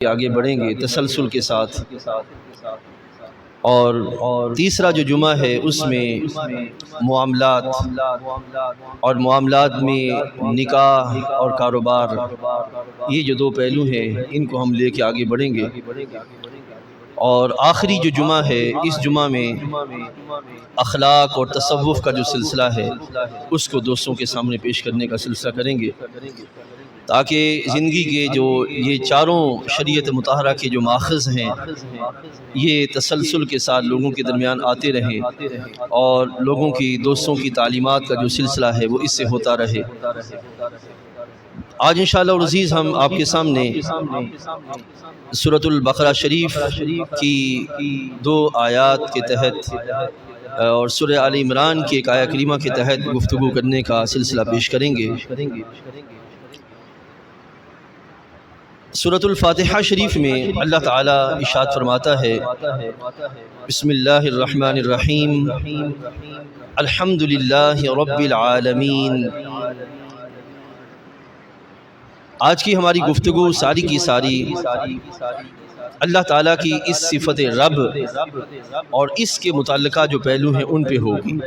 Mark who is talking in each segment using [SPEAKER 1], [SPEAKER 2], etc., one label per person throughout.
[SPEAKER 1] آگے بڑھیں گے تسلسل کے ساتھ، اور تیسرا جو جمعہ ہے اس میں معاملات اور معاملات میں نکاح اور کاروبار، یہ جو دو پہلو ہیں ان کو ہم لے کے آگے بڑھیں گے۔ اور آخری جو جمعہ ہے اس جمعہ میں اخلاق اور تصوف کا جو سلسلہ ہے اس کو دوستوں کے سامنے پیش کرنے کا سلسلہ کریں گے، تاکہ زندگی کے جو یہ چاروں شریعت مطہرہ کے جو ماخذ ہیں یہ تسلسل کے ساتھ لوگوں کے درمیان آتے رہیں، اور لوگوں کی دوستوں کی تعلیمات کا جو سلسلہ ہے وہ اس سے ہوتا رہے۔ آج انشاءاللہ العزیز ہم آپ کے سامنے سورۃ البقرہ شریف کی 2 آیات کے تحت اور سورہ آل عمران کی ایک آیہ کریمہ کے تحت گفتگو کرنے کا سلسلہ پیش کریں گے۔ سورۃ الفاتحہ شریف میں اللہ تعالی ارشاد فرماتا ہے، بسم اللہ الرحمن الرحیم، الحمد للہ رب العالمین۔ آج کی ہماری گفتگو ساری کی ساری اللہ تعالیٰ کی اس صفت رب اور اس کے متعلقہ جو پہلو ہیں ان پہ ہوگی۔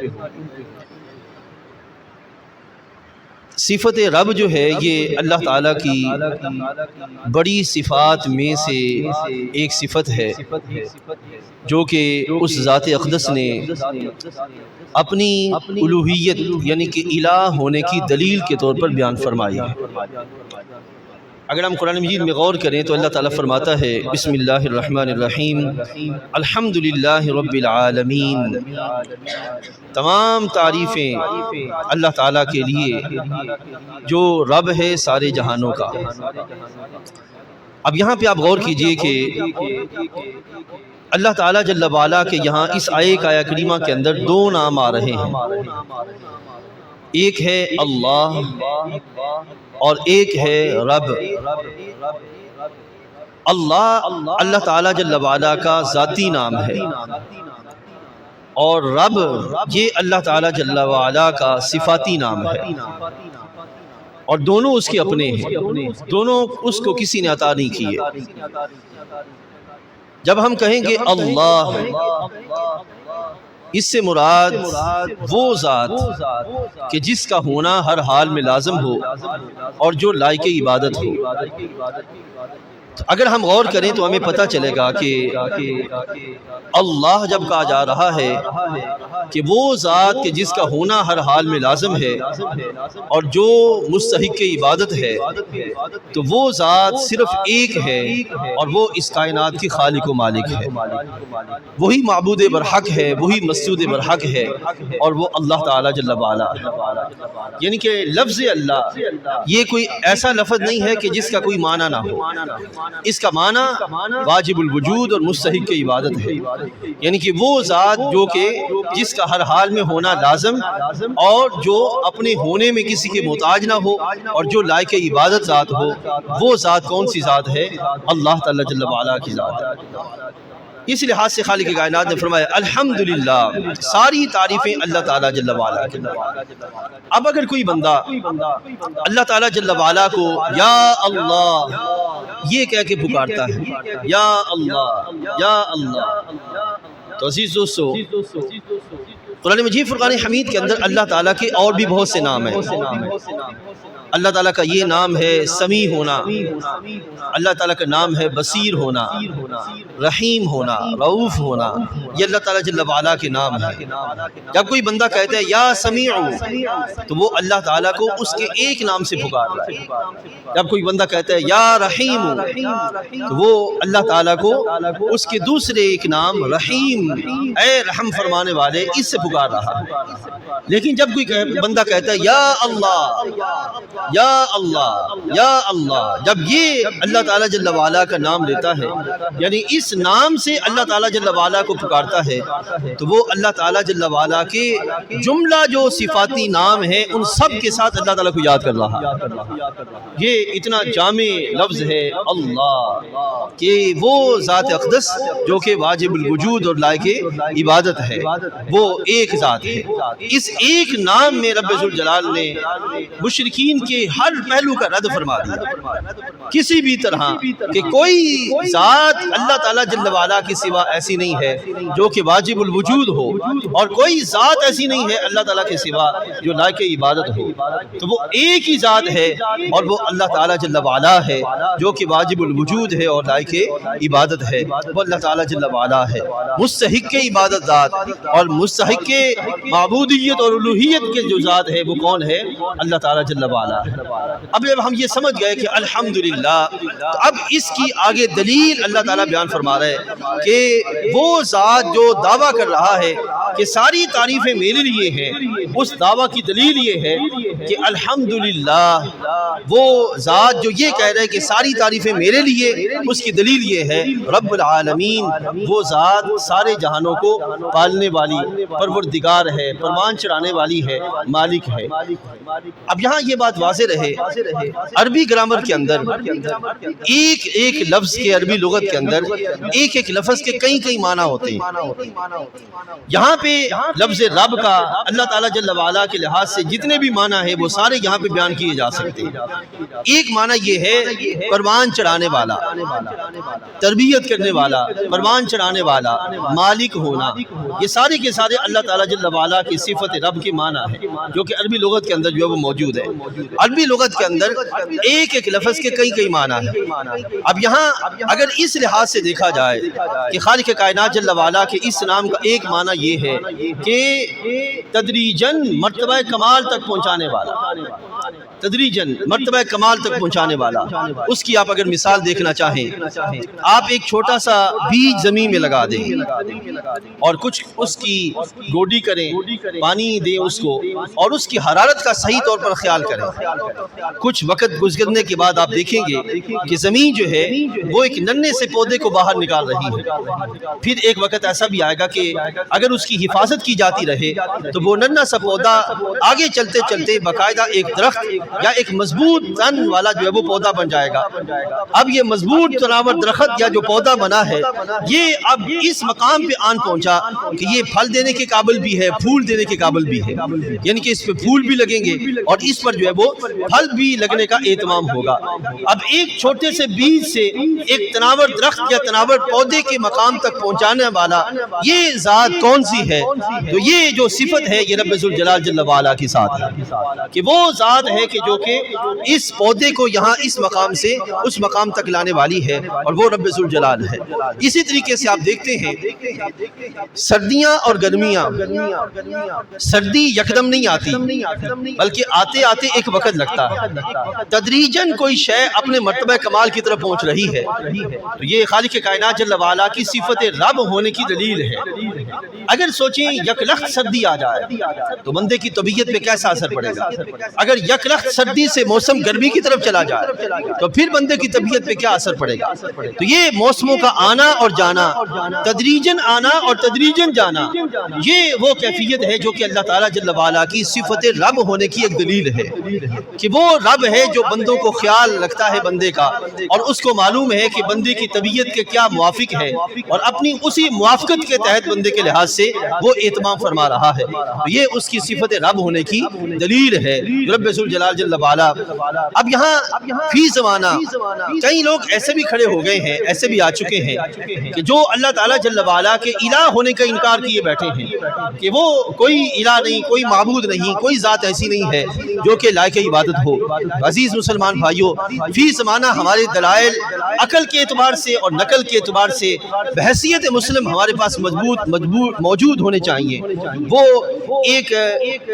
[SPEAKER 1] صفت رب جو ہے یہ اللہ تعالیٰ کی بڑی صفات میں سے ایک صفت ہے، جو کہ اس ذات اقدس نے اپنی الوہیت یعنی کہ الہ ہونے کی دلیل کے طور پر بیان فرمائی ہے۔ اگر ہم قرآن مجید میں غور کریں تو اللہ تعالیٰ فرماتا ہے، بسم اللہ الرحمن الرحیم، الحمد للہ رب العالمین۔ تمام تعریفیں اللہ تعالیٰ کے لیے جو رب ہے سارے جہانوں کا۔ اب یہاں پہ آپ غور کیجئے کہ اللہ تعالیٰ جل وعلا کے یہاں اس آیہ کریمہ کے اندر 2 نام آ رہے ہیں، ایک ہے اللہ اور ایک ہے رب۔ اللہ تعالیٰ جل وعلا کا ذاتی نام ہے، اور رب یہ اللہ تعالیٰ جل وعلا کا صفاتی نام ہے، اور دونوں اس کے اپنے ہیں، دونوں اس کو کسی نے عطا نہیں کیے۔ جب ہم کہیں گے اللہ، اس سے مراد وہ ذات کہ جس کا ہونا ہر حال میں لازم ہو اور جو لائق عبادت ہو۔ اگر ہم غور کریں تو ہمیں پتہ چلے گا کہ اللہ جب کہا جا رہا ہے کہ وہ ذات کہ جس کا ہونا ہر حال میں لازم ہے اور جو مستحق عبادت ہے، تو وہ ذات صرف ایک ہے اور وہ اس کائنات کی خالق و مالک ہے، وہی معبود برحق ہے، وہی مسجود برحق ہے، اور وہ اللہ تعالیٰ جل وعلا ہے۔ یعنی کہ لفظ اللہ یہ کوئی ایسا لفظ نہیں ہے کہ جس کا کوئی معنی نہ ہو، اس کا معنی واجب الوجود اور مستحق عبادت ہے، یعنی کہ وہ ذات جو کہ جس کا ہر حال میں ہونا لازم اور جو اپنے ہونے میں کسی کے محتاج نہ ہو اور جو لائق عبادت ذات ہو، وہ ذات کون سی ذات ہے؟ اللہ تعالیٰ جل وعلا کی ذات ہے۔ اس لحاظ سے خالق کائنات نے فرمایا الحمدللہ، ساری تعریفیں اللہ تعالیٰ جل وعلا کی۔ اب اگر کوئی بندہ اللہ تعالیٰ جل وعلا کو یا اللہ یہ کہہ کے پکارتا ہے، یا اللہ یا اللہ، تو عزیز دوستو قرآن مجید فرقان حمید کے اندر اللہ تعالیٰ کے اور بھی بہت سے نام ہیں۔ اللہ تعالیٰ کا یہ نام ہے سمیع ہونا، اللہ تعالیٰ کا نام ہے بصیر ہونا، رحیم ہونا، رؤوف ہونا، یہ اللہ تعالیٰ جل وعلا کے نام ہے۔ جب کوئی بندہ کہتا ہے یا سمیع، تو وہ اللہ تعالیٰ کو اس کے ایک نام سے پکار رہا ہے۔ جب کوئی بندہ کہتا ہے یا رحیم، تو وہ اللہ تعالیٰ کو اس کے دوسرے ایک نام رحیم، اے رحم فرمانے والے، اس سے پکار رہا ہے۔ لیکن جب کوئی بندہ کہتا ہے یا اللہ یا اللہ یا اللہ، جب یہ اللہ تعالیٰ جل وعلا کا نام لیتا ہے، یعنی اس نام سے اللہ تعالیٰ جل وعلا کو پکارتا ہے، تو وہ اللہ تعالیٰ جل وعلا کے جملہ جو صفاتی نام ہیں ان سب کے ساتھ اللہ تعالیٰ کو یاد کر رہا ہے۔ یہ اتنا جامع لفظ ہے اللہ کہ وہ ذات اقدس جو کہ واجب الوجود اور لائق عبادت ہے، وہ ایک ذات ہے۔ اس ایک نام میں رب ذوالجلال نے مشرکین کے کے ہر پہلو کا رد فرما دیا. کسی بھی طرح کہ کوئی ذات اللہ تعالیٰ جل وعلا کے سوا ایسی نہیں ہے جو کہ واجب الوجود ہو، اور کوئی ذات ایسی نہیں ہے اللہ تعالیٰ کے سوا جو لائق عبادت ہو. تو وہ ایک ہی ذات ہے اور وہ اللہ تعالیٰ جل وعلا ہے جو کہ واجب الوجود ہے اور لائق عبادت ہے. وہ اللہ تعالیٰ جل وعلا ہے مستحق عبادت ذات، اور مستحق معبودیت اور الوہیت کے جو ذات ہے وہ کون ہے؟ اللہ تعالیٰ جل وعلا ہے. اب جب ہم یہ سمجھ گئے کہ الحمدللہ، تو اب اس کی آگے دلیل اللہ تعالیٰ بیان فرما رہے ہیں کہ وہ ذات جو دعویٰ کر رہا ہے کہ ساری تعریفیں میرے لیے ہیں، اس دعویٰ کی دلیل یہ ہے کہ الحمدللہ وہ ذات جو یہ کہہ رہے ہیں کہ ساری تعریفیں میرے لیے، اس کی دلیل یہ ہے رب العالمین، وہ ذات سارے جہانوں کو پالنے والی پروردگار ہے، پروان چڑھانے والی ہے، مالک ہے. اب یہاں یہ بات واضح رہے، عربی گرامر کے اندر ایک ایک لفظ کے، عربی لغت کے اندر ایک ایک لفظ کے کئی معنی ہوتے ہیں. یہاں پہ لفظ رب کا اللہ تعالیٰ جل وعلا کے لحاظ سے جتنے بھی معنی ہیں وہ سارے یہاں پہ بیان کیے جا سکتے ہیں. ایک معنی یہ ہے پروان چڑھانے والا، تربیت کرنے والا، پروان چڑھانے والا، مالک ہونا. یہ سارے کے سارے اللہ تعالیٰ جل وعلا کی صفت رب کے معنی ہے جو کہ عربی لغت کے اندر جو ہے وہ موجود ہے. عربی لغت کے اندر ایک ایک لفظ کے کئی معنی ہیں. اب یہاں اگر اس لحاظ سے دیکھا جائے کہ خالق کائنات جل وعلا کے اس نام کا ایک معنی یہ ہے کہ تدریجاً مرتبہ کمال تک پہنچانے والا، تدریجاً مرتبہ کمال تک پہنچانے والا. اس کی آپ اگر مثال دیکھنا چاہیں، آپ ایک چھوٹا سا بیج زمین میں لگا دیں اور کچھ اس کی گوڈی کریں، پانی دیں اس کو، اور اس کی حرارت کا صحیح طور پر خیال کریں. کچھ وقت گزرنے کے بعد آپ دیکھیں گے کہ زمین جو ہے وہ ایک ننھے سے پودے کو باہر نکال رہی ہے. پھر ایک وقت ایسا بھی آئے گا کہ اگر اس کی حفاظت کی جاتی رہے تو وہ ننھا سا پودا آگے چلتے چلتے باقاعدہ ایک درخت یا ایک مضبوط تن والا جو ہے وہ پودا بن جائے گا. اب یہ مضبوط تناور درخت یا جو پودا بنا ہے، یہ اب اس مقام پہ آن پہنچا کہ یہ پھل دینے کے قابل بھی ہے، پھول دینے کے قابل بھی ہے، یعنی کہ اس پہ پھول بھی لگیں گے اور اس پر جو ہے وہ پھل بھی لگنے کا اہتمام ہوگا. اب ایک چھوٹے سے بیج سے ایک تناور درخت یا تناور پودے کے مقام تک پہنچانے والا یہ ذات کون سی ہے؟ تو یہ جو صفت ہے یہ رب ذوالجلال جل وعلا کی ساتھ ہے کہ وہ ذات ہے کہ جو کہ اس پودے کو یہاں اس مقام سے اس مقام تک لانے والی ہے، اور وہ رب ذوالجلال ہے. اسی طریقے سے آپ دیکھتے ہیں سردیاں اور گرمیاں، سردی یکدم نہیں آتی بلکہ آتے آتے ایک وقت لگتا ہے. تدریجاً کوئی شے اپنے مرتبہ کمال کی طرف پہنچ رہی ہے. تو یہ خالق کائنات جل وعلا کی صفت رب ہونے کی دلیل ہے. اگر سوچیں یک لخت سردی آ جائے تو بندے کی طبیعت پہ کیسا اثر پڑے گا؟ اگر یک لخت سردی سے موسم گرمی کی طرف چلا جائے تو پھر بندے کی طبیعت پہ کیا اثر پڑے گا؟ تو یہ موسموں کا آنا اور جانا، تدریجاً آنا اور تدریجاً جانا، یہ وہ کیفیت ہے جو کہ اللہ تعالیٰ جل وعلا کی صفت رب ہونے کی ایک دلیل ہے کہ وہ رب ہے جو بندوں کو خیال رکھتا ہے بندے کا، اور اس کو معلوم ہے کہ بندے کی طبیعت کے کیا موافق ہے، اور اپنی اسی موافقت کے تحت بندے کے لحاظ سے وہ اہتمام فرما رہا ہے. تو یہ اس کی صفت رب ہونے کی دلیل ہے رب ذوالجلال جل وعلا. اب یہاں فی زمانہ کئی لوگ ایسے بھی کھڑے ہو گئے ہیں، ایسے بھی آ چکے ہیں کہ جو اللہ تعالیٰ جل وعلا کے الہ ہونے کا انکار کیے بیٹھے ہیں کہ وہ کوئی الہ نہیں، کوئی معبود نہیں، کوئی ذات ایسی نہیں ہے جو کہ لائق عبادت ہو. عزیز مسلمان بھائیو، فی زمانہ ہمارے دلائل عقل کے اعتبار سے اور نقل کے اعتبار سے بحیثیت مسلم ہمارے پاس موجود ہونے چاہیے. وہ ایک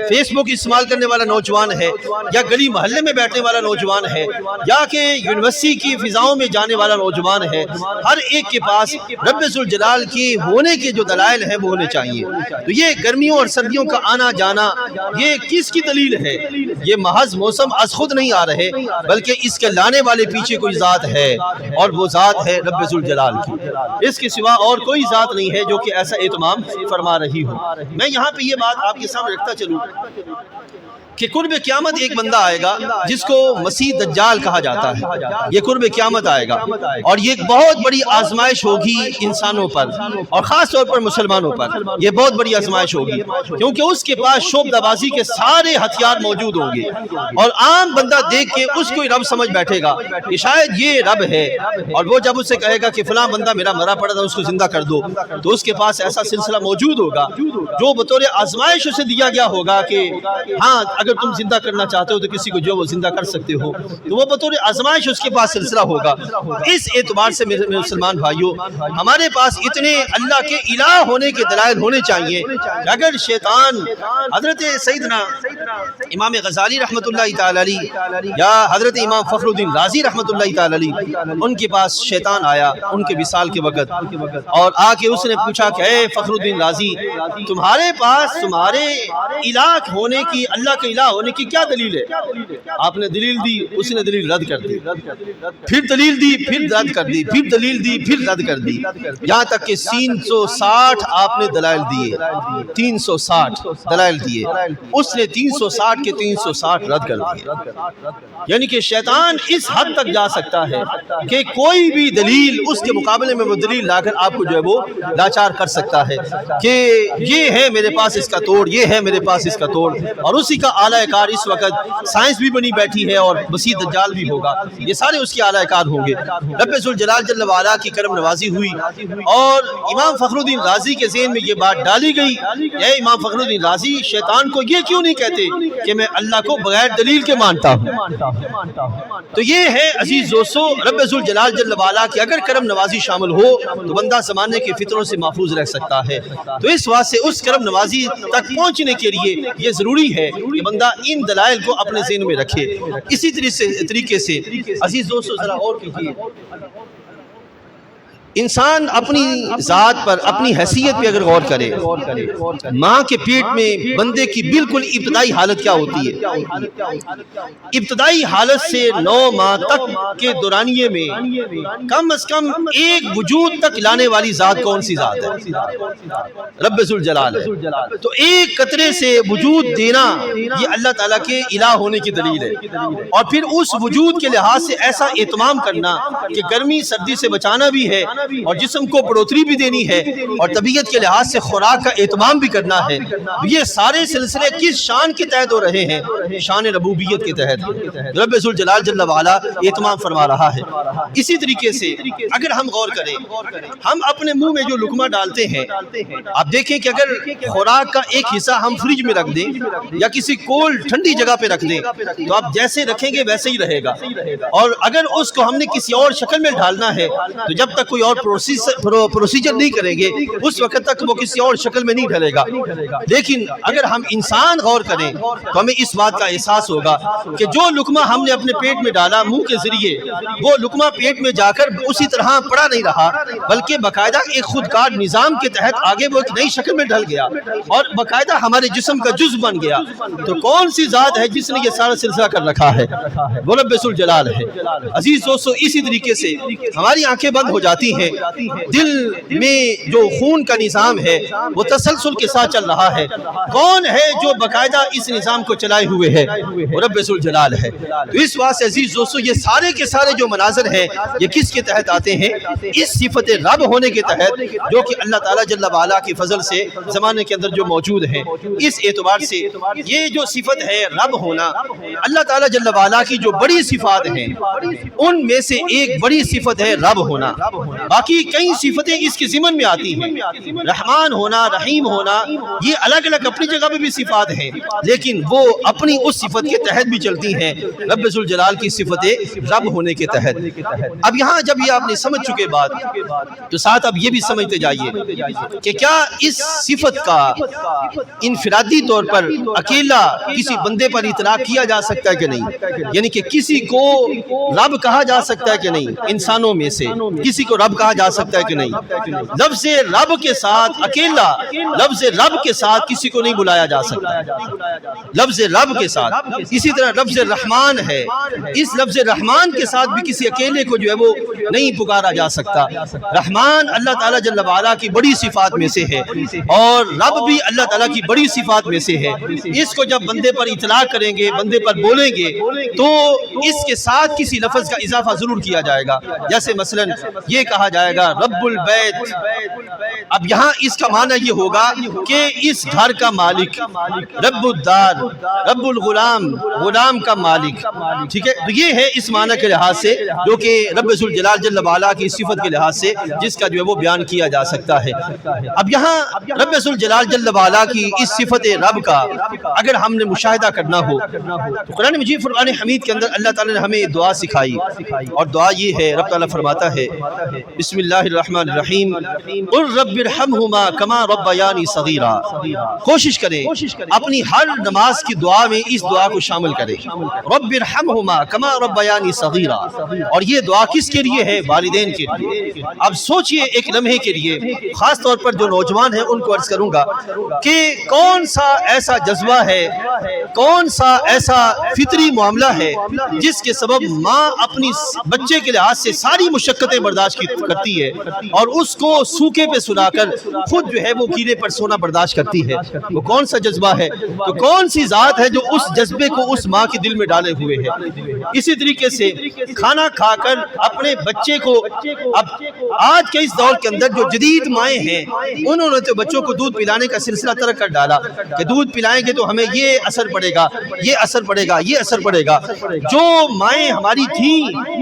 [SPEAKER 1] فیس بک استعمال کرنے والا نوجوان ہے، یا گلی محلے میں بیٹھنے والا نوجوان ہے، یا کہ یونیورسٹی کی فضاؤں میں جانے والا نوجوان ہے، ہر ایک کے پاس رب ذوالجلال کے ہونے کے جو دلائل ہیں وہ ہونے چاہیے. تو یہ گرمیوں اور سردیوں کا آنا جانا یہ کس کی دلیل ہے؟ یہ محض موسم از خود نہیں آ رہے بلکہ اس کے لانے والے پیچھے کوئی ذات ہے، اور وہ ذات ہے رب ذوالجلال کی. اس کے سوا اور کوئی ذات نہیں ہے جو کہ ایسا اہتمام فرما رہی ہو. میں یہاں پہ یہ بات آپ کے سامنے رکھتا چلوں کہ قرب قیامت ایک بندہ آئے گا جس کو مسیح دجال کہا جاتا ہے. یہ قرب قیامت آئے گا اور یہ ایک بہت بڑی آزمائش ہوگی انسانوں پر اور خاص طور پر مسلمانوں پر. یہ بہت بڑی آزمائش ہوگی کیونکہ اس کے پاس شعبدہ بازی کے سارے ہتھیار موجود ہوں گے اور عام بندہ دیکھ کے اس کو رب سمجھ بیٹھے گا کہ شاید یہ رب ہے. اور وہ جب اسے کہے گا کہ فلاں بندہ میرا مرا پڑا تھا اس کو زندہ کر دو, تو اس کے پاس ایسا سلسلہ موجود ہوگا جو بطور آزمائش اسے دیا گیا ہوگا کہ ہاں اگر تم زندہ کرنا چاہتے ہو تو کسی کو جو وہ زندہ کر سکتے ہو. تو وہ بطور آزمائش اس کے پاس سلسلہ ہوگا. اس اعتبار سے میرے مسلمان بھائیوں, ہمارے پاس اتنے اللہ کے الہ ہونے کے دلائل ہونے چاہیے کہ اگر شیطان حضرت سیدنا امام غزالی رحمۃ اللہ تعالی علیہ یا حضرت امام فخر الدین رازی رحمۃ اللہ تعالی علیہ, ان کے پاس شیطان آیا ان کے وصال کے وقت اور آ کے اس نے پوچھا کہ اے فخر الدین رازی, تمہارے پاس تمہارے الہ ہونے کی, اللہ کے الہ ہونے کی کیا دلیل ہے؟ آپ نے دلیل دی, اس نے دلیل رد کر دی, پھر دلیل دی, پھر رد کر دی, پھر دلیل دی, پھر رد کر دی, یہاں تک کہ 360 آپ نے دلائل دیے, 360 دلائل دیے. اس نے 360 کے 360 رد کر دیے. یعنی کہ شیطان اس حد تک جا سکتا ہے کہ کوئی بھی دلیل اس کے مقابلے میں وہ دلیل لا کر آپ کو جو ہے وہ لاچار کر سکتا ہے کہ یہ ہے میرے پاس اس کا توڑ, یہ ہے میرے پاس اس کا توڑ. اور اسی کا اعلی کار اس وقت سائنس بھی بنی بیٹھی ہے اور مسیح دجال بھی ہوگا, یہ سارے اس کے اعلی کار ہوں گے. رب ذوالجلال جل وعلا کی کرم نوازی ہوئی اور امام فخر الدین رازی کے ذہن میں یہ بات ڈالی گئی, اے امام فخر الدین رازی, شیطان کو یہ کیوں نہیں کہتے کہ میں اللہ کو بغیر دلیل کے مانتا ہوں. تو یہ ہے عزیز دوستو رب ذوالجلال جل وعلا کی اگر کرم نوازی شامل ہو تو بندہ زمانے کے فتنوں سے محفوظ رہ سکتا ہے. تو اس واسطے اس کرم نوازی تک پہنچنے کے لیے یہ ضروری ہے کہ بندہ ان دلائل کو اپنے ذہن میں رکھے. اسی طریقے سے عزیز دوستو ذرا اور کیجیے, انسان اپنی ذات پر, اپنی حیثیت پہ اگر غور کرے, ماں کے پیٹ میں بندے کی بالکل ابتدائی حالت کیا ہوتی ہے؟ ابتدائی حالت سے 9 ماہ تک کے دورانیے میں کم از کم ایک وجود تک لانے والی ذات کون سی ذات ہے؟ رب ذوالجلال ہے. تو ایک قطرے سے وجود دینا یہ اللہ تعالیٰ کے الہ ہونے کی دلیل ہے. اور پھر اس وجود کے لحاظ سے ایسا اہتمام کرنا کہ گرمی سردی سے بچانا بھی ہے اور جسم کو بڑھوتری بھی دینی ہے اور طبیعت کے لحاظ سے خوراک کا اہتمام بھی کرنا ہے. یہ سارے سلسلے کس شان کے تحت ہو رہے ہیں؟ شان ربوبیت کے تحت. رب ذوالجلال جل وعلا اہتمام فرما رہا ہے. اسی طریقے سے اگر ہم غور کریں, ہم اپنے منہ میں جو لقمہ ڈالتے ہیں, آپ دیکھیں کہ اگر خوراک کا ایک حصہ ہم فریج میں رکھ دیں یا کسی کولڈ ٹھنڈی جگہ پہ رکھ دیں تو آپ جیسے رکھیں گے ویسے ہی رہے گا. اور اگر اس کو ہم نے کسی اور شکل میں ڈالنا ہے تو جب تک کوئی اور پروسیجر نہیں کریں گے اس وقت تک وہ کسی اور شکل میں نہیں ڈھلے گا. لیکن اگر ہم انسان غور کریں تو ہمیں اس بات کا احساس ہوگا کہ جو لقمہ ہم نے اپنے پیٹ میں ڈالا منہ کے ذریعے, وہ لقمہ پیٹ میں جا کر اسی طرح پڑا نہیں رہا بلکہ باقاعدہ ایک خودکار نظام کے تحت آگے وہ ایک نئی شکل میں ڈھل گیا اور باقاعدہ ہمارے جسم کا جزو بن گیا. تو کون سی ذات ہے جس نے یہ سارا سلسلہ کر رکھا ہے؟ وہ رب ذوالجلال ہے. عزیز دوستو اسی طریقے سے ہماری آنکھیں بند ہو جاتی ہیں, دل میں جو خون کا نظام ہے وہ تسلسل کے ساتھ چل رہا ہے. کون ہے جو باقاعدہ اس نظام کو چلائے ہوئے ہے؟ وہ رب ذوالجلال ہے. تو اس واسطے عزیز دوستو یہ سارے کے سارے جو مناظر ہیں یہ کس کے تحت آتے ہیں؟ اس صفت رب ہونے کے تحت جو کہ اللہ تعالیٰ جل وعلا کی فضل سے زمانے کے اندر جو موجود ہیں. اس اعتبار سے یہ جو صفت ہے رب ہونا, اللہ تعالیٰ جل وعلا کی جو بڑی صفات ہیں ان میں سے ایک بڑی صفت ہے رب ہونا. باقی کئی صفتیں اس کے ضمن میں آتی ہیں, رحمان ہونا, رحیم ہونا, یہ الگ الگ اپنی جگہ پہ بھی صفات ہیں لیکن وہ اپنی اس صفت کے تحت بھی چلتی ہیں رب ذوالجلال کی صفت رب ہونے کے تحت. اب یہاں جب یہ آپ نے سمجھ چکے بات تو ساتھ اب یہ بھی سمجھتے جائیے کہ کیا اس صفت کا انفرادی طور پر اکیلا کسی بندے پر اطلاق کیا جا سکتا ہے کہ نہیں؟ یعنی کہ کسی کو رب کہا جا سکتا ہے کہ نہیں؟ انسانوں میں سے کسی کو رب کہا جا سکتا ہے کہ نہیں؟ لفظ رب کے ساتھ اکیلا لفظ رب کے ساتھ کسی کو نہیں بلایا جا سکتا، لفظ رب کے ساتھ۔ اسی طرح لفظ رحمان ہے، اس لفظ رحمان کے ساتھ بھی کسی اکیلے کو جو ہے وہ نہیں پکارا جا سکتا۔ رحمان اللہ تعالیٰ جل وعلا کی بڑی صفات میں سے ہے، اور رب بھی اللہ تعالیٰ کی بڑی صفات میں سے ہے۔ اس کو جب بندے پر اطلاق کریں گے، بندے پر بولیں گے، تو اس کے ساتھ کسی لفظ کا اضافہ ضرور کیا جائے گا، جیسے مثلا یہ کہا جائے گا رب البیت۔ اب یہاں اس کا معنی یہ ہوگا کہ اس گھر کا مالک، رب الدار، رب الغلام، غلام کا مالک، ٹھیک ہے؟ تو یہ ہے اس معنی کے لحاظ سے جو کہ رب ذوالجلال جل وعلا کی صفت کے لحاظ سے جس کا جو ہے وہ بیان کیا جا سکتا ہے۔ اب یہاں رب ذوالجلال جل وعلا کی اس صفت رب کا اگر ہم نے مشاہدہ کرنا ہو تو قرآن مجید فرقان حمید کے اندر اللہ تعالیٰ نے ہمیں دعا سکھائی، اور دعا یہ ہے، رب تعالیٰ فرماتا ہے بسم اللہ الرحمن الرحیم قل رب ارحمہما کما ربیانی صغیرا۔ کوشش کریں اپنی ہر نماز کی دعا میں اس دعا کو شامل کریں، رب ارحمہما کما ربیانی صغیرا۔ اور یہ دعا کس کے لیے ہے؟ والدین کے لیے۔ اب سوچئے ایک لمحے کے لیے، خاص طور پر جو نوجوان ہیں ان کو عرض کروں گا کہ کون سا ایسا جذبہ ہے، کون سا ایسا فطری معاملہ ہے جس کے سبب ماں اپنی بچے کے لحاظ سے ساری مشقتیں برداشت کرتی ہے اور اس کو سوکے پہ سلا کر خود جو ہے وہ کیلے پر سونا برداشت کرتی ہے؟ وہ کون سا جذبہ ہے؟ تو کون سی ذات ہے جو اس جذبے کو اس ماں کے دل میں ڈالے ہوئے ہے؟ اسی طریقے سے کھانا کھا کر اپنے بچے کو، اب آج کے اس دور کے اندر جو جدید مائیں ہیں انہوں نے تو بچوں کو دودھ پلانے کا سلسلہ ترک کر ڈالا کہ دودھ پلائیں گے تو ہمیں یہ اثر پڑے گا، یہ اثر پڑے گا، یہ اثر پڑے گا۔ جو مائیں ہماری تھیں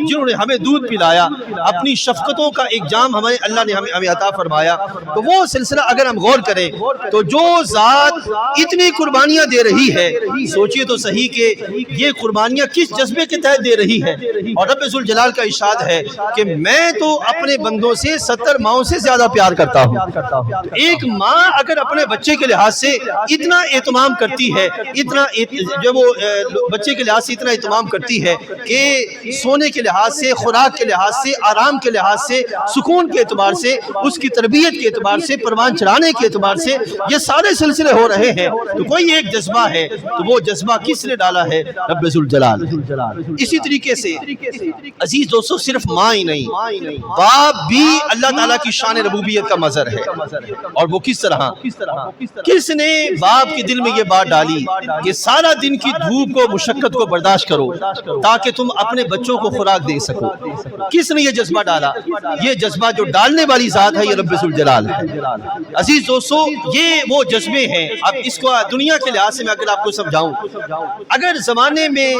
[SPEAKER 1] جنہوں نے ہمیں دودھ پلایا، اپنی شفقتوں کا ایک جام اللہ نے ہمیں عطا فرمایا، تو وہ سلسلہ اگر ہم غور کریں تو جو ذات اتنی قربانیاں دے رہی ہے، سوچئے تو صحیح کہ یہ قربانیاں کس جذبے کے تحت دے رہی ہے۔ اور رب ذوالجلال کا ارشاد ہے کہ میں تو اپنے بندوں سے 70 ماؤں سے زیادہ پیار کرتا ہوں۔ ایک ماں اگر اپنے بچے کے لحاظ سے اتنا اہتمام کرتی ہے، اتنا جو وہ بچے کے لحاظ سے اتنا اہتمام کرتی ہے کہ سونے کے لحاظ سے، خوراک کے لحاظ سے، آرام کے لحاظ سے، سکون کے اعتبار سے، اس کی تربیت کے اعتبار سے، پروان چڑھانے کے اعتبار سے یہ سارے سلسلے ہو رہے ہیں، تو کوئی ایک جذبہ ہے، تو وہ جذبہ کس نے ڈالا ہے؟ رب ذوالجلال۔ اسی طریقے سے عزیز دوستو، صرف ماں ہی نہیں، باپ بھی اللہ تعالیٰ کی شان ربوبیت کا مظہر ہے۔ اور وہ کس طرح؟ کس نے باپ کے دل میں یہ بات ڈالی کہ سارا دن کی دھوپ کو، مشقت کو برداشت کرو تاکہ تم اپنے بچوں کو خوراک دے سکو؟ کس نے یہ جذبہ ڈالا؟ یہ جذبہ جو ڈالنے والی ذات ہے یہ رب ذوالجلال ہے۔ عزیز دوستو، یہ وہ جذبے ہیں۔ اب اس کو دنیا کے لحاظ سے میں اگر آپ کو سمجھاؤں، اگر زمانے میں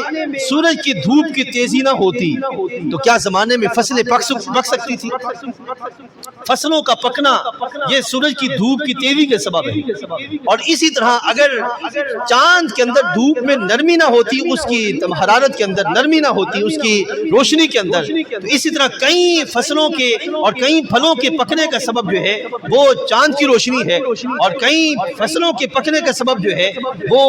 [SPEAKER 1] سورج کی دھوپ کی تیزی نہ ہوتی تو کیا زمانے میں فصلیں پک سکتی تھی؟ فصلوں کا پکنا یہ سورج کی دھوپ کی تیزی کے سبب ہے۔ اور اسی طرح اگر چاند کے اندر دھوپ میں نرمی نہ ہوتی، اس کی حرارت کے اندر نرمی نہ ہوتی، اس کی روشنی کے اندر، تو اسی طرح کئی فصلوں کے اور کئی پھلوں کے پکنے کا سبب جو ہے وہ چاند کی روشنی ہے، اور کئی فصلوں کے پکنے کا سبب جو ہے وہ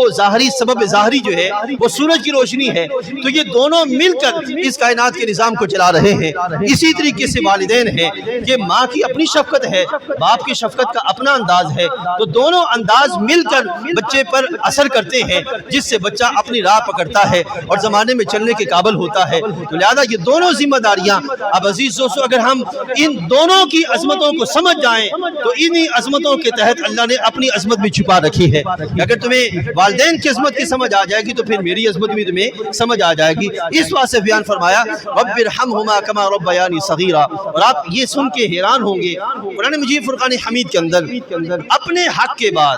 [SPEAKER 1] سبب ظاہری جو ہے وہ سورج کی روشنی ہے۔ تو یہ دونوں مل کر اس کائنات کے نظام کو چلا رہے ہیں۔ اسی طریقے سے والدین ہیں کہ ماں کی اپنی شفقت ہے، باپ کی شفقت کا اپنا انداز ہے، تو دونوں انداز مل کر بچے پر اثر کرتے ہیں، جس سے بچہ اپنی راہ پکڑتا ہے اور زمانے میں چلنے کے قابل ہوتا ہے۔ تو لہذا یہ دونوں ذمہ داریاں، اب عزیز دوستو، اگر ہم ان دونوں کی عظمتوں کو سمجھ جائیں تو انہی عظمتوں کے تحت اللہ نے اپنی عظمت بھی چھپا رکھی ہے۔ اگر تمہیں والدین کی عظمت کی سمجھ آ جائے گی تو پھر میری عظمت بھی تمہیں سمجھ آ جائے گی۔ اس واسطے بیان فرمایا رب ارحمہما کما ربیانی صغیرا۔ اور آپ یہ سن کے حیران ہوں گے، قرآن مجید فرقان حمید کے اندر اپنے حق کے بعد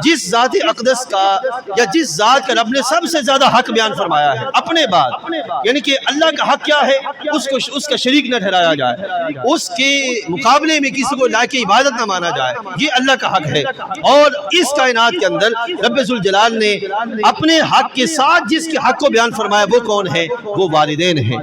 [SPEAKER 1] جس ذات اقدس کا یا جس ذات کا رب نے سب سے زیادہ حق بیان فرمایا ہے اپنے بعد، یعنی کہ اللہ کا حق کیا ہے؟ اس کا شریک نہ ٹھہرایا جائے، اس کے مقابلے میں کسی کو لائق عبادت نہ مانا جائے، یہ اللہ کا حق ہے۔ اور اس کائنات کے اندر رب ذوالجلال نے اپنے حق کے ساتھ جس کے حق کو بیان فرمایا وہ کون ہے؟ وہ والدین ہیں۔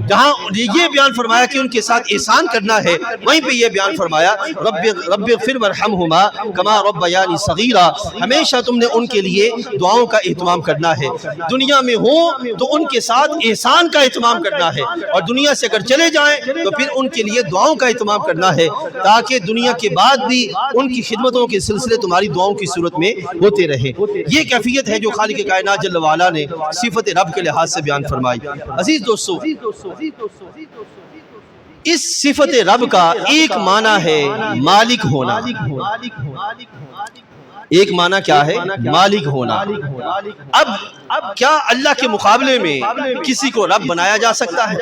[SPEAKER 1] جہاں یہ بیان فرمایا کہ ان کے ساتھ احسان کرنا ہے، وہیں پہ یہ بیان فرمایا رب اغفر وارحمہما کما ربیانی صغیرا۔ ہمیشہ تم نے ان کے لیے دعاؤں کا اہتمام کرنا ہے، دنیا میں ہو تو ان کے ساتھ احسان کا اہتمام کرنا ہے۔ ہے، اور دنیا سے اگر چلے جائیں تو پھر ان کے لیے دعاؤں کا اہتمام کرنا ہے، تاکہ دنیا کے بعد بھی ان کی خدمتوں کے سلسلے تمہاری دعاؤں کی صورت میں ہوتے رہے۔ یہ کیفیت ہے جو خالق کائنات جل وعلا نے صفت رب کے لحاظ سے بیان فرمائی۔ عزیز دوستو، اس صفت رب کا ایک معنی ہے مالک ہونا۔ ایک معنی کیا ہے؟ مالک ہونا۔ اب کیا اللہ کے مقابلے میں کسی کو رب بنایا جا سکتا ہے؟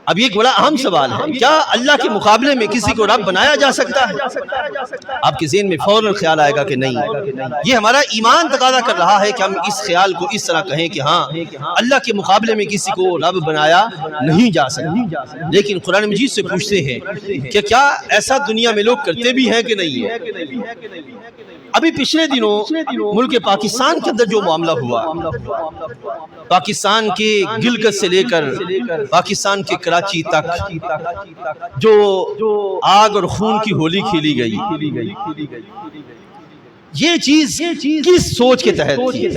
[SPEAKER 1] اب یہ ایک بڑا اہم سوال ہے، کیا اللہ کے مقابلے میں کسی کو رب بنایا جا سکتا ہے؟ آپ کے ذہن میں فوراً خیال آئے گا کہ نہیں۔ یہ ہمارا ایمان تقاضا کر رہا ہے کہ ہم اس خیال کو اس طرح کہیں کہ ہاں، اللہ کے مقابلے میں کسی کو رب بنایا نہیں جا سکتا۔ لیکن قرآن مجید سے پوچھتے ہیں کہ کیا ایسا دنیا میں لوگ کرتے بھی ہیں کہ نہیں ہے؟ ابھی پچھلے دنوں ملک پاکستان کے اندر جو معاملہ ہوا، پاکستان کے گلگت سے لے کر پاکستان کے کراچی تک جو آگ اور خون کی ہولی کھیلی گئی، یہ چیز کس سوچ کے تحت تھی؟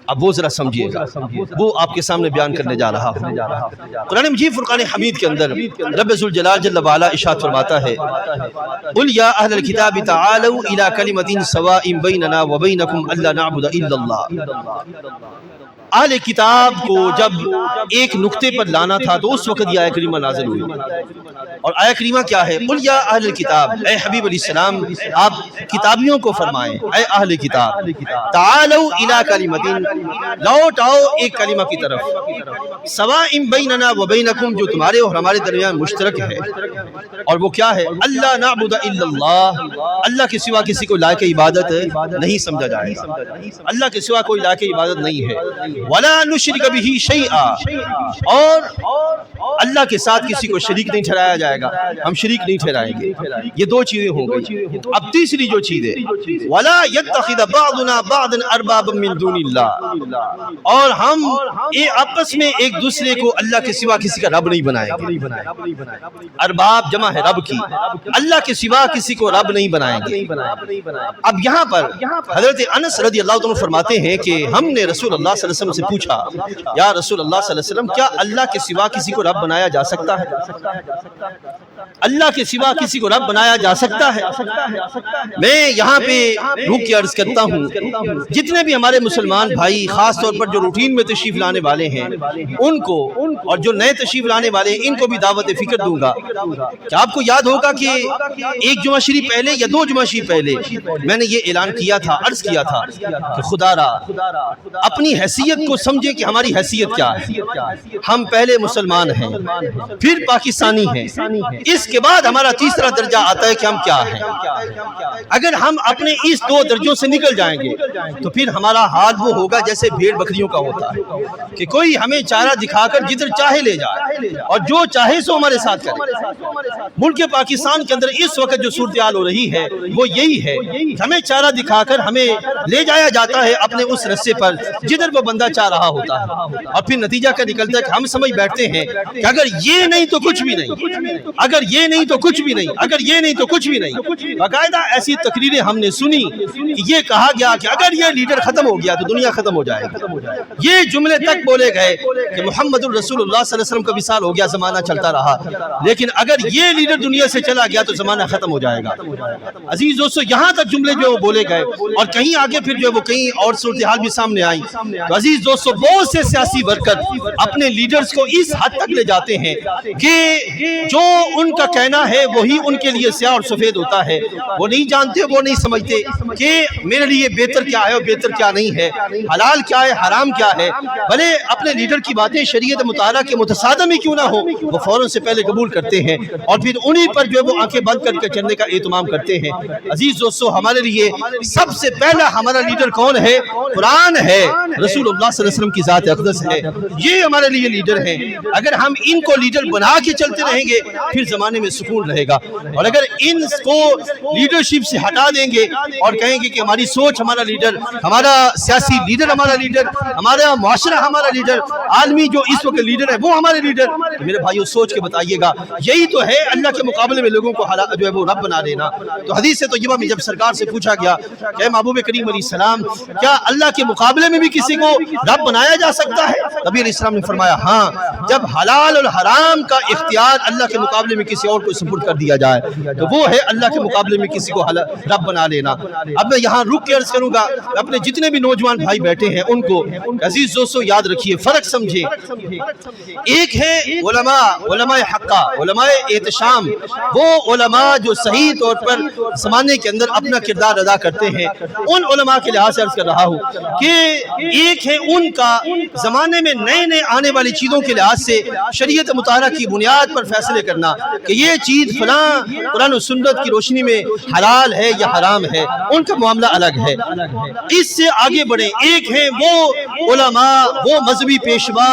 [SPEAKER 1] اب وہ ذرا سمجھیے گا، وہ آپ کے سامنے بیان کرنے جا رہا ہوں۔ قرآن مجید فرقان حمید کے اندر رب ذوالجلال جل وعلا ارشاد فرماتا ہے، قل یا اہل الکتاب تعالوا الی کلمۃ سواء بیننا وبینکم الا نعبد الا اللہ۔ اہل کتاب کو جب ایک نقطے پر لانا تھا تو اس وقت یہ آیہ کریمہ نازل ہوئی، اور آیہ کریمہ کیا ہے؟ قل یا اہل الکتاب، اے حبیب علیہ السلام آپ کتابیوں کو فرمائیں، اے اہل کتاب تعالوا الی کلمۃ، لوٹ آؤ ایک کلمہ کی طرف، سواء بیننا وبینکم، جو تمہارے اور ہمارے درمیان مشترک ہے، اور وہ کیا ہے؟ اللہ نعبد الا اللہ، اللہ کے سوا کسی کو لائق عبادت نہیں سمجھا جائے گا، اللہ کے سوا کوئی لائق عبادت نہیں ہے، ولا نشرک بہ شیئا، اور اللہ کے ساتھ کسی کو شریک نہیں ٹھہرایا جائے گا، ہم شریک نہیں ٹھہرائیں گے۔ یہ دو چیزیں ہو گئی۔ اب تیسری جو چیز ہے، ولا یتخذ بعضنا بعضا اربابا من دون اللہ، اور ہم آپس میں ایک دوسرے کو اللہ کے سوا کسی کا رب نہیں بنائیں گے۔ ارباب جمع ہے رب کی، اللہ کے سوا کسی کو رب نہیں بنائیں گے۔ اب یہاں پر حضرت انس رضی اللہ عنہ فرماتے ہیں کہ ہم نے رسول اللہ صلی اللہ علیہ وسلم سے پوچھا، یا رسول اللہ صلی اللہ علیہ وسلم کیا اللہ کے سوا کسی کو رب بنایا جا سکتا ہے؟ اللہ کے سوا کسی کو رب بنایا جا سکتا ہے؟ میں یہاں پہ رک کے عرض کرتا ہوں، جتنے بھی ہمارے مسلمان بھائی خاص طور پر جو روٹین میں تشریف لانے والے ہیں ان کو، اور جو نئے تشریف لانے والے ہیں ان کو بھی دعوت فکر دوں گا کہ آپ کو یاد ہوگا کہ ایک جمعہ شریف پہلے یا دو جمعہ شریف پہلے میں نے یہ اعلان کیا تھا، عرض کیا تھا کہ خدا را اپنی حیثیت کو سمجھے کہ ہماری حیثیت کیا ہے۔ ہم پہلے مسلمان ہیں، پھر پاکستانی ہیں، اس کے بعد ہمارا تیسرا درجہ آتا ہے کہ ہم کیا ہیں۔ اگر ہم اپنے اس دو درجوں سے نکل جائیں گے تو پھر ہمارا حال وہ ہوگا جیسے بھیڑ بکریوں کا ہوتا ہے کہ کوئی ہمیں چارہ دکھا کر جدھر چاہے لے جائے اور جو چاہے سو ہمارے ساتھ کرے۔ ملک پاکستان کے اندر اس وقت جو صورتحال ہو رہی ہے وہ یہی ہے، ہمیں چارہ دکھا کر ہمیں لے جایا جاتا ہے اپنے اس رستے پر جدھر وہ بندہ چاہ رہا ہوتا ہے، اور پھر نتیجہ کیا نکلتا ہے کہ ہم سمجھ بیٹھتے ہیں کہ اگر یہ نہیں تو کچھ بھی نہیں، اگر یہ نہیں تو کچھ بھی نہیں، اگر یہ نہیں تو کچھ بھی نہیں۔ باقاعدہ ایسی تقریریں ہم نے سنی کہ یہ کہا گیا کہ اگر یہ لیڈر ختم ہو گیا تو دنیا ختم ہو جائے گی۔ یہ جملے تک بولے گئے کہ محمد الرسول اللہ صلی اللہ علیہ وسلم کا وصال ہو گیا، زمانہ چلتا رہا، لیکن اگر یہ لیڈر دنیا سے چلا گیا تو زمانہ ختم ہو جائے گا۔ عزیز دوستو، یہاں تک جملے جو بولے گئے اور کہیں آگے پھر جو وہ کہیں اور صورتحال بھی سامنے آئی، تو عزیز دوستو بہت سے سیاسی ورکر اپنے لیڈرز کو اس حد تک لے جاتے ہیں کہ جو ان کا کہنا ہے وہی ان کے لیے سیاہ اور سفید ہوتا ہے۔ وہ نہیں جانتے، وہ نہیں سمجھتے کہ میرے لیے بہتر کیا ہے اور بہتر کیا نہیں ہے، حلال کیا ہے، حرام کیا ہے، بھلے اپنے لیڈر کی باتیں شریعت مطالعہ کے متصادم ہی کیوں نہ ہو، وہ فوراً سے پہلے قبول کرتے ہیں اور پھر انہی پر جو ہے وہ آنکھیں بند کر کے چلنے کا اہتمام کرتے ہیں۔ عزیز دوستو، ہمارے لیے سب سے پہلا ہمارا لیڈر کون ہے؟ قرآن ہے، رسول اللہ صلی اللہ علیہ وسلم کی ذات اقدس ہے، یہ ہمارے لیے لیڈر ہیں۔ اگر ہم ان کو لیڈر بنا کے چلتے رہیں گے پھر زمانے میں سکون رہے گا، اور اگر ان کو لیڈرشپ سے ہٹا دیں گے اور کہیں گے کہ ہماری سوچ ہمارا لیڈر، ہمارا سیاسی لیڈر ہمارا لیڈر، ہمارا معاشرہ ہمارا لیڈر، عالمی جو اس وقت لیڈر ہے وہ ہمارے لیڈر، تو میرے بھائیو سوچ کے بتائیے گا یہی تو ہے اللہ کے مقابلے میں لوگوں کو جو ہے وہ رب بنا لینا۔ تو حدیث طیبہ میں جب سرکار سے پوچھا گیا کہ محبوب کریم علیہ السلام کیا اللہ کے مقابلے میں بھی کسی کو رب بنایا جا سکتا ہے؟ نبی علیہ السلام نے فرمایا ہاں، جب حلال اور حرام کا اختیار اللہ کے مقابلے میں کسی اور کو سپرد کر دیا جائے تو وہ ہے اللہ کے مقابلے میں کسی کو رب بنا لینا۔ اب میں یہاں رک کے عرض کروں گا اپنے جتنے بھی نوجوان بھائی بیٹھے ہیں ان کو عزیز دوستو یاد رکھیے، فرق سمجھے، ایک ہے علماء حقہ، علماء احتشام، وہ علماء جو صحیح طور پر زمانے کے اندر اپنا کردار ادا کرتے ہیں، ان علماء کے لحاظ سے عرض کر رہا ہوں کہ ایک ہے ان کا زمانے میں نئے آنے والی چیزوں کے لحاظ سے شریعت مطالعہ کی بنیاد پر فیصلے کرنا کہ یہ چیز فلاں قرآن و سنت کی روشنی میں حلال ہے یا حرام ہے، ان کا معاملہ الگ ہے۔ اس سے آگے بڑھیں، ایک ہے وہ علماء، وہ مذہبی پیشوا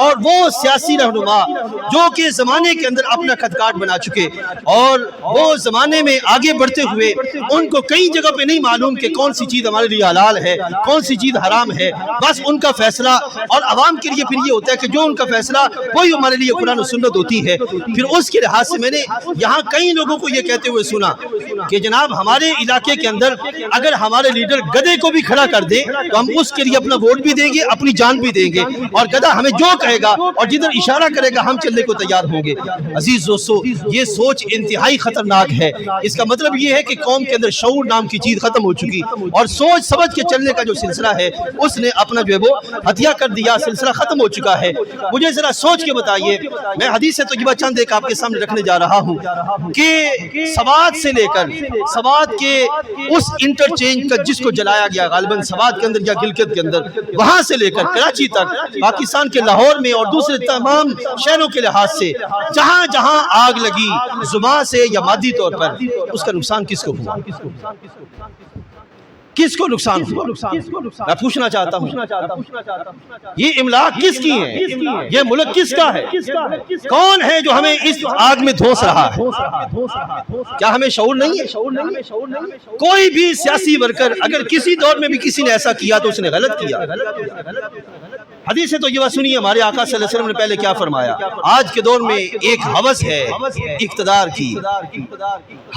[SPEAKER 1] اور وہ سیاسی رہنما جو کہ زمانے کے اندر اپنا خط کاٹ بنا چکے، اور وہ زمانے میں آگے بڑھتے ہوئے ان کو کئی جگہ پہ نہیں معلوم کہ کون سی چیز ہمارے لیے حلال ہے کون سی چیز حرام ہے، بس ان کا فیصلہ، اور عوام کے لیے پھر یہ ہوتا ہے کہ جو ان کا فیصلہ وہی ہمارے لیے قرآن و سنت ہوتی ہے۔ پھر اس کے لحاظ سے میں نے یہاں کئی لوگوں کو یہ کہتے ہوئے سنا کہ جناب ہمارے علاقے کے اندر اگر ہمارے لیڈر گدھے کو بھی کھڑا کر دے تو ہم اس کے لیے اپنا ووٹ بھی دیں گے، اپنی جان بھی دیں گے، اور گدھا ہمیں جو کہے گا اور جدھر اشارہ کرے گا ہم چلنے کو تیار ہوں گے۔ عزیز دوستو یہ سوچ انتہائی خطرناک ہے، اس کا مطلب یہ ہے کہ قوم کے اندر شعور نام کی چیز ختم ہو چکی، اور سوچ سمجھ کے چلنے کا جو سلسلہ ہے اس نے اپنا جو ہے وہ ہتھیا کر دیا، سلسلہ ختم ہو چکا ہے۔ مجھے ذرا سوچ کے بتائیے، میں حدیث طیبہ چند ایک آپ کے سامنے رکھنے جا رہا ہوں کہ سوات سے لے کر سوات کے اس انٹرچینج کا جس کو جلایا گیا غالباً سوات کے اندر یا گلگت کے اندر، وہاں سے لے کر کراچی تک پاکستان کے لاہور میں اور دوسرے تمام شہروں کے لحاظ سے جہاں جہاں آگ لگی زبان سے یا مادی طور پر، اس کا نقصان کس کو ہوا؟ کس کو نقصان ہوا؟ میں پوچھنا چاہتا ہوں یہ املاک کس کی ہیں؟ یہ ملک کس کا ہے؟ کون ہے جو ہمیں اس آگ میں دھوس رہا ہے؟ کیا ہمیں شعور نہیں ہے؟ کوئی بھی سیاسی ورکر اگر کسی دور میں بھی کسی نے ایسا کیا تو اس نے غلط کیا۔ حدیث تو یہ سنیے ہمارے آقا صلی اللہ علیہ وسلم نے پہلے کیا فرمایا۔ آج کے دور میں ایک ہوس ہے اقتدار کی،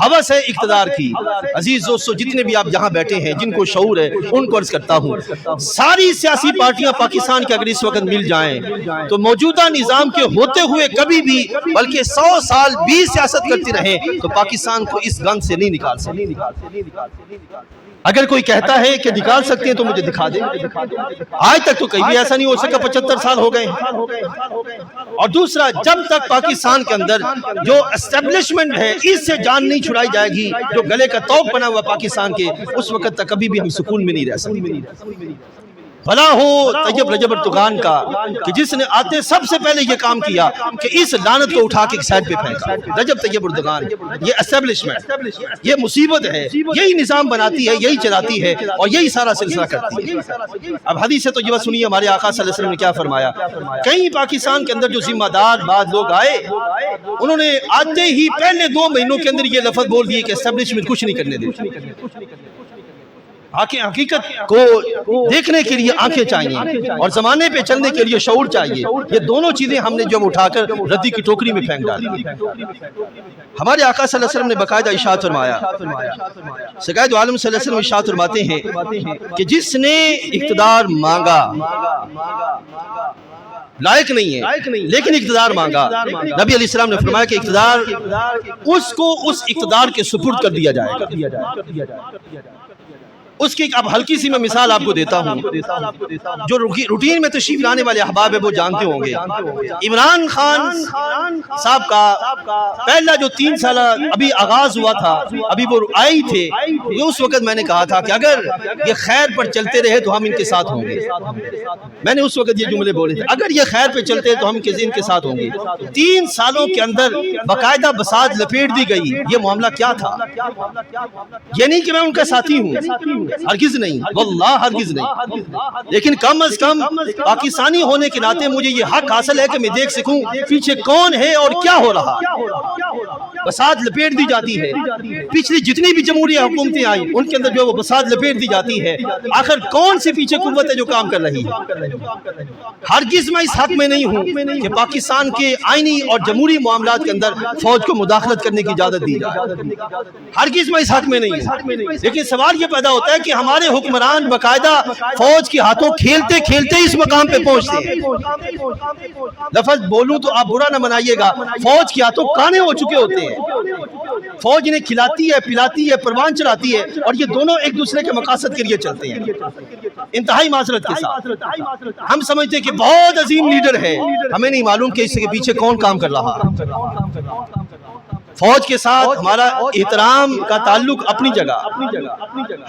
[SPEAKER 1] ہوس ہے اقتدار کی۔ عزیز دوستو جتنے بھی آپ یہاں بیٹھے ہیں جن کو شعور ہے ان کو عرض کرتا ہوں، ساری سیاسی پارٹیاں پاکستان کے اگر اس وقت مل جائیں تو موجودہ نظام کے ہوتے ہوئے کبھی بھی بلکہ 100 سال بھی سیاست کرتی رہیں تو پاکستان کو اس گند سے نہیں نکال سکتے۔ اگر کوئی کہتا ہے کہ نکال سکتے ہیں تو مجھے دکھا دیں۔ آج تک تو کہیں بھی ایسا نہیں ہو سکا، 75 سال ہو گئے ہیں۔ اور دوسرا، جب تک پاکستان کے اندر جو اسٹیبلشمنٹ ہے اس سے جان نہیں چھڑائی جائے گی، جو گلے کا توق بنا ہوا پاکستان کے، اس وقت تک کبھی بھی ہم سکون میں نہیں رہ سکتے۔ بھلا ہو طیب رجب اردگان کا کہ جس نے آتے سب سے پہلے یہ کام کیا کہ اس لعنت کو اٹھا کے ایک سائڈ پہ پھینکا۔ رجب طیب اردگان، یہ اسٹیبلشمنٹ، یہ مصیبت ہے، یہی نظام بناتی ہے، یہی چلاتی ہے اور یہی سارا سلسلہ کرتی ہے۔ اب حدیث تو یہ سنیے ہمارے آقا صلی اللہ علیہ وسلم نے کیا فرمایا۔ کہیں پاکستان کے اندر جو ذمہ دار بعض لوگ آئے، انہوں نے آتے ہی پہلے 2 مہینوں کے اندر یہ لفظ بول دیے کہ اسٹیبلشمنٹ کچھ نہیں کرنے دے۔ حقیقت کو دیکھنے کے لیے آنکھیں چاہیے اور زمانے پہ چلنے کے لیے شعور چاہیے۔ یہ دونوں چیزیں ہم نے جب اٹھا کر ردی کی ٹوکری میں پھینک ڈالی۔ ہمارے آقا صلی اللہ علیہ وسلم نے باقاعدہ ارشاد فرمایا، سرکار دو عالم صلی اللہ علیہ وسلم ارشاد فرماتے ہیں کہ جس نے اقتدار مانگا، لائق نہیں ہے لیکن اقتدار مانگا، نبی علیہ السلام نے فرمایا کہ اقتدار اس کو اس اقتدار کے سپرد کر دیا جائے گا۔ اس کی اب ہلکی سی میں مثال آپ کو دیتا ہوں، جو روٹین میں تشریف لانے والے احباب ہیں وہ جانتے ہوں گے۔ عمران خان صاحب کا پہلا جو 3 سالہ ابھی آغاز ہوا تھا، ابھی وہ آئی تھے، اس وقت میں نے کہا تھا کہ اگر یہ خیر پر چلتے رہے تو ہم ان کے ساتھ ہوں گے۔ میں نے اس وقت یہ جملے بولے تھے، اگر یہ خیر پہ چلتے تو ہم ان کے ساتھ ہوں گے۔ 3 سالوں کے اندر باقاعدہ بساط لپیٹ دی گئی۔ یہ معاملہ کیا تھا؟ یہ نہیں کہ میں ان کا ساتھی ہوں، ہرگز نہیں، واللہ ہرگز نہیں۔ لیکن کم از کم پاکستانی ہونے کے ناطے مجھے یہ حق حاصل ہے کہ میں دیکھ سکوں پیچھے کون ہے اور کیا ہو رہا ہے۔ بساط لپیٹ دی جاتی ہے، پچھلی جتنی بھی جمہوریہ حکومتیں آئیں ان کے اندر جو وہ بساط لپیٹ دی جاتی ہے، آخر کون سی پیچھے قوت ہے جو کام کر رہی ہے؟ ہرگز میں اس حق میں نہیں ہوں کہ پاکستان کے آئینی اور جمہوری معاملات کے اندر فوج کو مداخلت کرنے کی اجازت دی جائے، ہرگز میں اس حق میں نہیں ہوں۔ لیکن سوال یہ پیدا ہوتا ہے کہ ہمارے حکمران باقاعدہ فوج کے ہاتھوں کھیلتے کھیلتے اس مقام پہ پہنچتے ہیں۔ لفظ بولوں تو آپ برا نہ منائیے گا، فوج کے ہاتھوں کانے ہو چکے ہوتے ہیں۔ فوج انہیں کھلاتی ہے، پلاتی ہے، پروان چڑھاتی ہے، اور یہ دونوں ایک دوسرے کے مقاصد کے لیے چلتے ہیں انتہائی معذرت کے ساتھ۔ ہم سمجھتے ہیں کہ بہت عظیم لیڈر ہے، ہمیں نہیں معلوم کہ اس کے پیچھے کون کام کر رہا ہے۔ فوج کے ساتھ ہمارا احترام کا تعلق اپنی جگہ،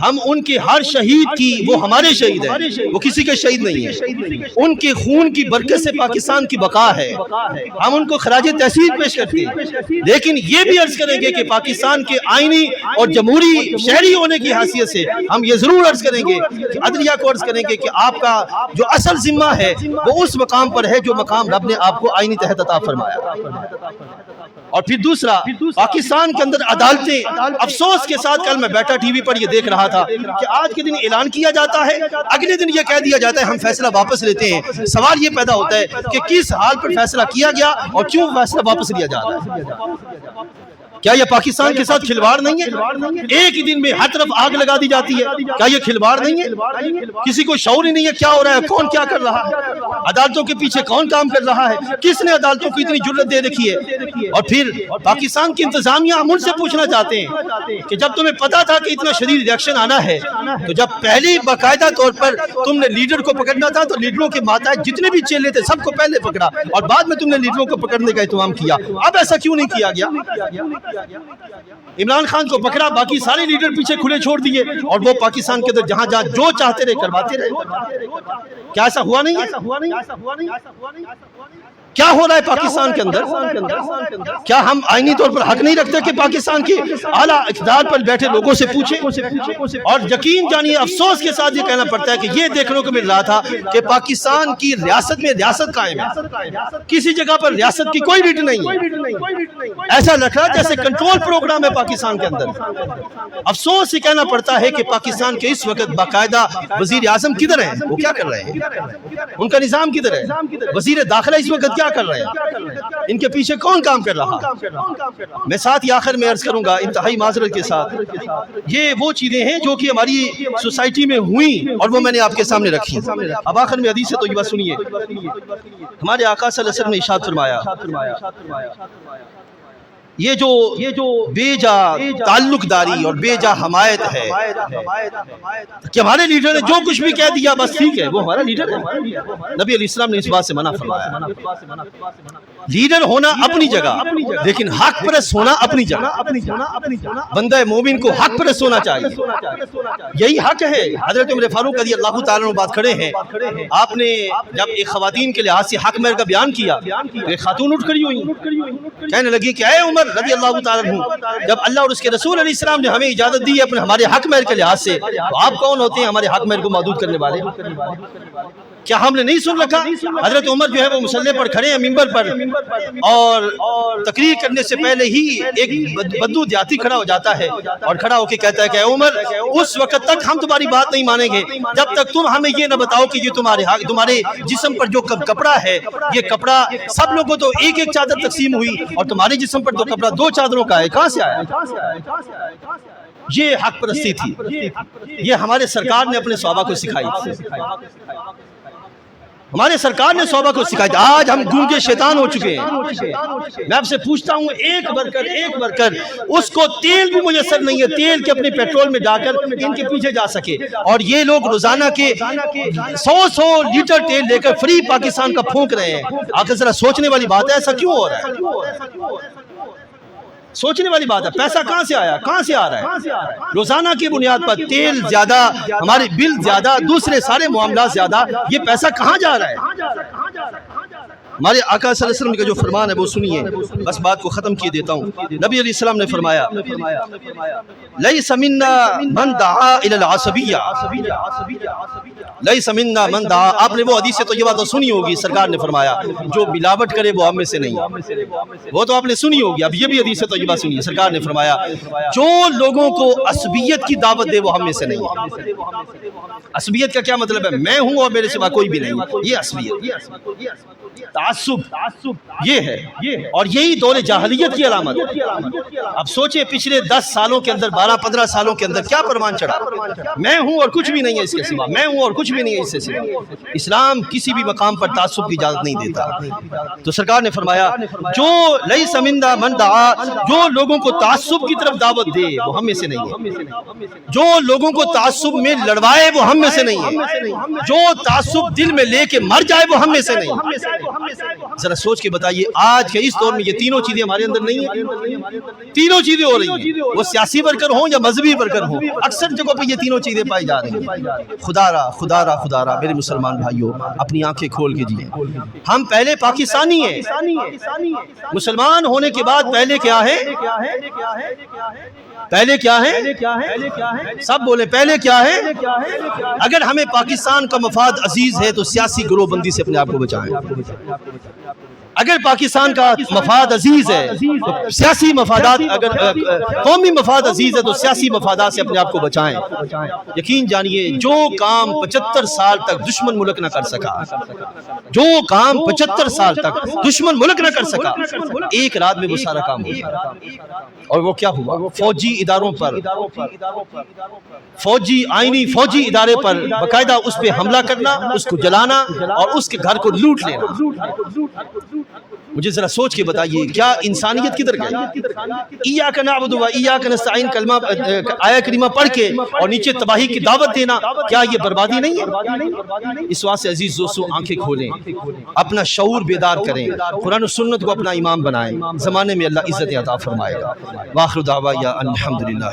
[SPEAKER 1] ہم ان کے ہر شہید کی، وہ ہمارے شہید ہیں، وہ کسی کے شہید نہیں ہیں، ان کے خون کی برکت سے پاکستان کی بقا ہے، ہم ان کو خراج تحسین پیش کرتے ہیں۔ لیکن یہ بھی عرض کریں گے کہ پاکستان کے آئینی اور جمہوری شہری ہونے کی حیثیت سے ہم یہ ضرور عرض کریں گے کہ عدلیہ کو عرض کریں گے کہ آپ کا جو اصل ذمہ ہے وہ اس مقام پر ہے جو مقام رب نے آپ کو آئینی تحت عطا فرمایا۔ اور پھر دوسرا، پاکستان کے اندر عدالتیں، افسوس کے ساتھ کل میں بیٹھا ٹی وی پر یہ دیکھ رہا تھا کہ آج کے دن اعلان کیا جاتا ہے، اگلے دن یہ کہہ دیا جاتا ہے ہم فیصلہ واپس لیتے ہیں۔ سوال یہ پیدا ہوتا ہے کہ کس حال پر فیصلہ کیا گیا اور کیوں فیصلہ واپس لیا جا رہا ہے؟ کیا یہ پاکستان کے ساتھ کھلواڑ نہیں ہے؟ ایک ہی دن میں ہر طرف آگ لگا دی جاتی ہے، کیا یہ کھلواڑ نہیں ہے؟ کسی کو شعور ہی نہیں ہے کیا ہو رہا ہے، کون کیا کر رہا ہے، عدالتوں کے پیچھے کون کام کر رہا ہے، کس نے عدالتوں کو اتنی جرت دے رکھی ہے؟ اور پھر پاکستان کی انتظامیہ، ہم ان سے پوچھنا چاہتے ہیں کہ جب تمہیں پتا تھا کہ اتنا شدید ریاکشن آنا ہے تو جب پہلی باقاعدہ طور پر تم نے لیڈر کو پکڑنا تھا تو لیڈروں کے ماتحت جتنے بھی چیلے تھے سب کو پہلے پکڑا اور بعد میں تم نے لیڈروں کو پکڑنے کا اہتمام کیا۔ اب ایسا کیوں نہیں کیا گیا؟ عمران خان کو پکڑا، باقی سارے لیڈر پیچھے کھلے چھوڑ دیے اور وہ پاکستان کے اندر جہاں جہاں جو چاہتے رہے کرواتے رہے۔ کیا ایسا ہوا نہیں ہے؟ کیا ہو رہا ہے پاکستان کے اندر؟ کیا ہم آئینی طور پر حق نہیں رکھتے کہ پاکستان کے اعلیٰ اقتدار پر بیٹھے لوگوں سے پوچھیں؟ اور یقین جانیے افسوس کے ساتھ یہ کہنا پڑتا ہے کہ یہ دیکھنے کو مل رہا تھا کہ پاکستان کی ریاست میں ریاست قائم ہے، کسی جگہ پر ریاست کی کوئی ریٹ نہیں ہے، ایسا لگ رہا ہے جیسے کنٹرول پروگرام ہے پاکستان کے اندر۔ افسوس یہ کہنا پڑتا ہے کہ پاکستان کے اس وقت باقاعدہ وزیر اعظم کدھر ہیں؟ وہ کیا کر رہے ہیں؟ ان کا نظام کدھر ہے؟ وزیر داخلہ اس وقت کیا کر رہے ہیں؟ ان کے پیچھے کون کام کر رہا ہے؟ میں ساتھ ہی آخر میں عرض کروں گا انتہائی معذرت کے ساتھ، یہ وہ چیزیں ہیں جو کہ ہماری سوسائٹی میں ہوئیں اور وہ میں نے آپ کے سامنے رکھی۔ اب آخر میں حدیث طیبہ سنیے، ہمارے آقا صلی اللہ علیہ وسلم نے ارشاد فرمایا یہ جو بے جا تعلق داری اور بے جا حمایت ہے کہ ہمارے لیڈر نے جو کچھ بھی کہہ دیا بس ٹھیک ہے، وہ ہمارا لیڈر ہے۔ نبی علیہ السلام نے اس بات سے منع فرمایا۔ لیڈر ہونا اپنی جگہ لیکن حق پرست ہونا اپنی جگہ، بندہ مومن کو حق پرست ہونا چاہیے، یہی حق ہے۔ حضرت عمر فاروق رضی اللہ تعالیٰ عنہ بات کھڑے ہیں، آپ نے جب ایک خواتین کے لحاظ سے حق مہر کا بیان کیا تو ایک خاتون اٹھ کھڑی ہوئی، کہنے لگی کہ اے عمر رضی اللہ تعالیٰ عنہ، جب اللہ اور اس کے رسول علیہ السلام نے ہمیں اجازت دی ہے ہمارے حق مہر کے لحاظ سے، تو آپ کون ہوتے ہیں ہمارے حق مہر کو محدود کرنے والے؟ کیا ہم نے نہیں سن رکھا؟ حضرت عمر جو ہے وہ مصلی پر کھڑے ہیں ممبر پر، اور تقریر کرنے سے پہلے ہی ایک بدو دیاتی کھڑا ہو جاتا ہے اور کھڑا ہو کے کہتا ہے کہ اے عمر، اس وقت تک ہم تمہاری بات نہیں مانیں گے جب تک تم ہمیں یہ نہ بتاؤ کہ یہ تمہارے جسم پر جو کپڑا ہے، یہ کپڑا سب لوگوں تو ایک ایک چادر تقسیم ہوئی اور تمہارے جسم پر تو کپڑا 2 چادروں کا ہے، کہاں سے آیا؟ یہ حق پرستی تھی، یہ ہمارے سرکار نے اپنے صحابہ کو سکھائی، ہمارے سرکار نے صحابہ کو سکھائی۔ آج ہم گونگے شیطان ہو چکے ہیں۔ میں آپ سے پوچھتا ہوں، ایک ورکر اس کو تیل بھی میسر نہیں ہے، تیل کے اپنے پیٹرول میں ڈال کر ان کے پیچھے جا سکے، اور یہ لوگ روزانہ کے 100 لیٹر تیل لے کر فری پاکستان کا پھونک رہے ہیں۔ آخر ذرا سوچنے والی بات ہے، ایسا کیوں ہو رہا ہے؟ سوچنے والی بات ہے، پیسہ کہاں سے آیا، کہاں سے آ رہا ہے؟ روزانہ کی بنیاد پر تیل زیادہ، ہمارے بل زیادہ، دوسرے سارے معاملات زیادہ، یہ پیسہ کہاں جا رہا ہے؟ ہمارے آقا صلی اللہ علیہ وسلم کا جو فرمان ہے وہ سنیے، بس بات کو ختم کیے دیتا ہوں۔ نبی علیہ السلام نے فرمایا لیس منا من دعا الی العصبیہ، لیس منا من دعا، آپ نے وہ حدیث طیبہ تو سنی ہوگی، سرکار نے فرمایا جو ملاوٹ کرے وہ ہم میں سے نہیں، وہ تو آپ نے سنی ہوگی، اب یہ بھی حدیث طیبہ سنیے، سرکار نے فرمایا جو لوگوں کو عصبیت کی دعوت دے وہ ہم میں سے نہیں۔ عصبیت کا کیا مطلب ہے؟ میں ہوں اور میرے سوا کوئی بھی نہیں، یہ عصبیت، تعصب یہ ہے، اور یہی دور جاہلیت کی علامت ہے۔ اب سوچیں پچھلے 10 سالوں کے اندر، 12-15 سالوں کے اندر کیا پروان چڑھا، میں ہوں اور کچھ بھی نہیں ہے اس کے سوا، میں ہوں اور کچھ بھی نہیں ہے اس سے سوا۔ اسلام کسی بھی مقام پر تعصب کی اجازت نہیں دیتا۔ تو سرکار نے فرمایا جو لیس منا من دعا، جو لوگوں کو تعصب کی طرف دعوت دے وہ ہم میں سے نہیں ہے، جو لوگوں کو تعصب میں لڑوائے وہ ہم میں سے نہیں ہے، جو تعصب دل میں لے کے مر جائے وہ ہم میں سے نہیں ہے۔ ذرا سوچ کے بتائیے آج کے اس دور میں یہ تینوں چیزیں ہمارے اندر نہیں ہیں، تینوں چیزیں ہو رہی ہیں، وہ سیاسی ورکر ہوں یا مذہبی ورکر ہوں، اکثر جگہوں پہ یہ تینوں چیزیں پائی جا رہی ہیں۔ خدا را میرے مسلمان بھائیوں اپنی آنکھیں کھول کے جیئیں، ہم پہلے پاکستانی ہیں، مسلمان ہونے کے بعد پہلے کیا ہے؟ پہلے کیا ہے؟ سب بولیں پہلے کیا ہے؟ اگر ہمیں پاکستان کا مفاد عزیز ہے تو سیاسی گروہ بندی سے اپنے آپ کو بچائیں۔ اگر پاکستان کا مفاد عزیز ہے تو سیاسی مفادات، اگر قومی مفاد عزیز ہے تو سیاسی مفادات سے اپنے آپ کو بچائیں۔ یقین جانیے جو کام 75 سال تک دشمن ملک نہ کر سکا، جو کام 75 سال تک دشمن ملک نہ کر سکا، ایک رات میں وہ سارا کام ہوا۔ اور وہ کیا ہوا؟ فوجی اداروں پر، فوجی آئینی فوجی ادارے پر باقاعدہ اس پہ حملہ کرنا، اس کو جلانا اور اس کے گھر کو لوٹ لینا۔ مجھے ذرا سوچ کے بتائیے کیا انسانیت کدھر گئی؟ ایاک نعبد و ایاک نستعین کلمہ آیہ کریمہ پڑھ کے اور نیچے تباہی کی دعوت دینا، کیا یہ بربادی نہیں ہے؟ اس واسطے عزیز دوستو آنکھیں کھولیں، اپنا شعور بیدار کریں، قرآن و سنت کو اپنا امام بنائیں، زمانے میں اللہ عزت عطا فرمائے گا۔ وآخر دعوانا الحمدللہ۔